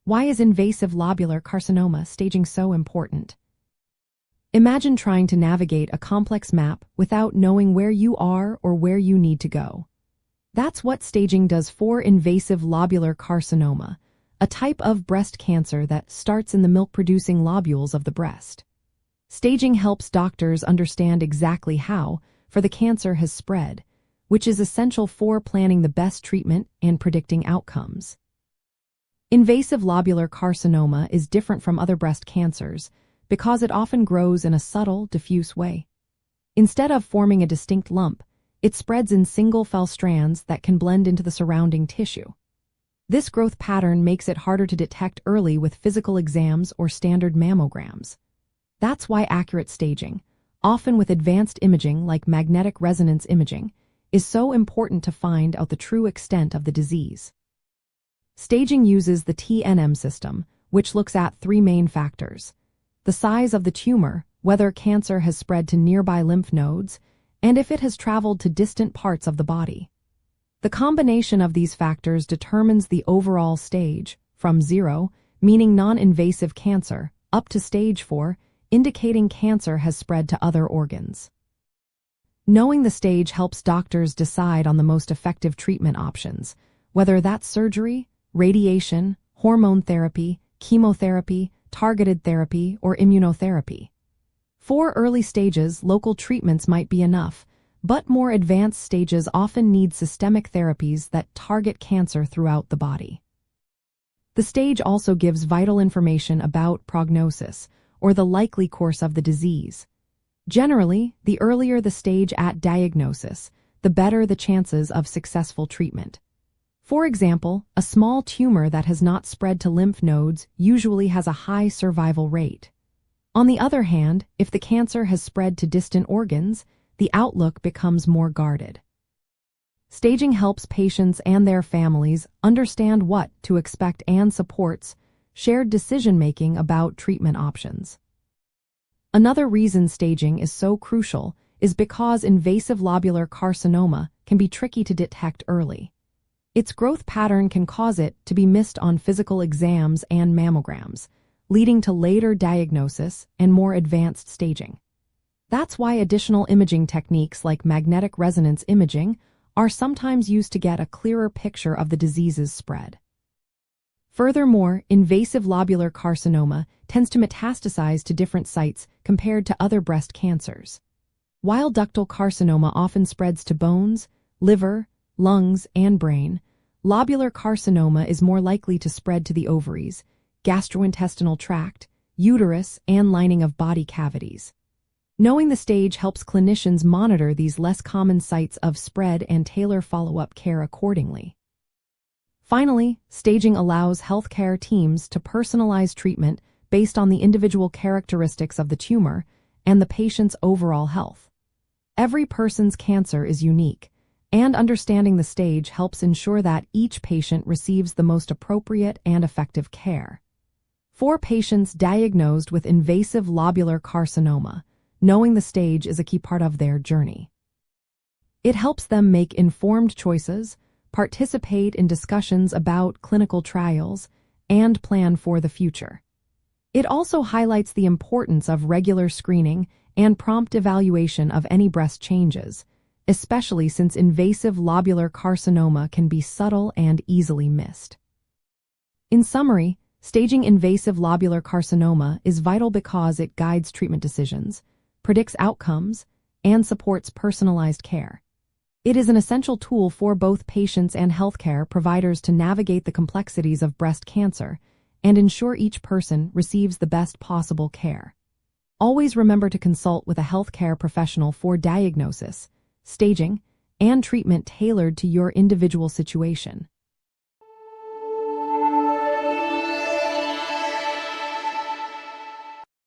Why is invasive lobular carcinoma staging so important? Imagine trying to navigate a complex map without knowing where you are or where you need to go. That's what staging does for invasive lobular carcinoma, a type of breast cancer that starts in the milk-producing lobules of the breast. Staging helps doctors understand exactly how for the cancer has spread, which is essential for planning the best treatment and predicting outcomes. Invasive lobular carcinoma is different from other breast cancers because it often grows in a subtle, diffuse way. Instead of forming a distinct lump, it spreads in single cell strands that can blend into the surrounding tissue. This growth pattern makes it harder to detect early with physical exams or standard mammograms. That's why accurate staging, often with advanced imaging like magnetic resonance imaging, is so important to find out the true extent of the disease. Staging uses the TNM system, which looks at three main factors: the size of the tumor, whether cancer has spread to nearby lymph nodes, and if it has traveled to distant parts of the body. The combination of these factors determines the overall stage, from 0, meaning non-invasive cancer, up to stage 4, indicating cancer has spread to other organs. Knowing the stage helps doctors decide on the most effective treatment options, whether that's surgery, radiation, hormone therapy, chemotherapy, targeted therapy, or immunotherapy. For early stages, local treatments might be enough, but more advanced stages often need systemic therapies that target cancer throughout the body. The stage also gives vital information about prognosis, or the likely course of the disease. Generally, the earlier the stage at diagnosis, the better the chances of successful treatment. For example, a small tumor that has not spread to lymph nodes usually has a high survival rate. On the other hand, if the cancer has spread to distant organs, the outlook becomes more guarded. Staging helps patients and their families understand what to expect and supports shared decision-making about treatment options. Another reason staging is so crucial is because invasive lobular carcinoma can be tricky to detect early. Its growth pattern can cause it to be missed on physical exams and mammograms, leading to later diagnosis and more advanced staging. That's why additional imaging techniques like magnetic resonance imaging are sometimes used to get a clearer picture of the disease's spread. Furthermore, invasive lobular carcinoma tends to metastasize to different sites compared to other breast cancers. While ductal carcinoma often spreads to bones, liver, lungs, and brain, lobular carcinoma is more likely to spread to the ovaries, gastrointestinal tract, uterus, and lining of body cavities. Knowing the stage helps clinicians monitor these less common sites of spread and tailor follow-up care accordingly. Finally, staging allows healthcare teams to personalize treatment based on the individual characteristics of the tumor and the patient's overall health. Every person's cancer is unique, and understanding the stage helps ensure that each patient receives the most appropriate and effective care. For patients diagnosed with invasive lobular carcinoma, knowing the stage is a key part of their journey. It helps them make informed choices, participate in discussions about clinical trials, and plan for the future. It also highlights the importance of regular screening and prompt evaluation of any breast changes, especially since invasive lobular carcinoma can be subtle and easily missed. In summary, staging invasive lobular carcinoma is vital because it guides treatment decisions, predicts outcomes, and supports personalized care. It is an essential tool for both patients and healthcare providers to navigate the complexities of breast cancer and ensure each person receives the best possible care. Always remember to consult with a healthcare professional for diagnosis, staging, and treatment tailored to your individual situation.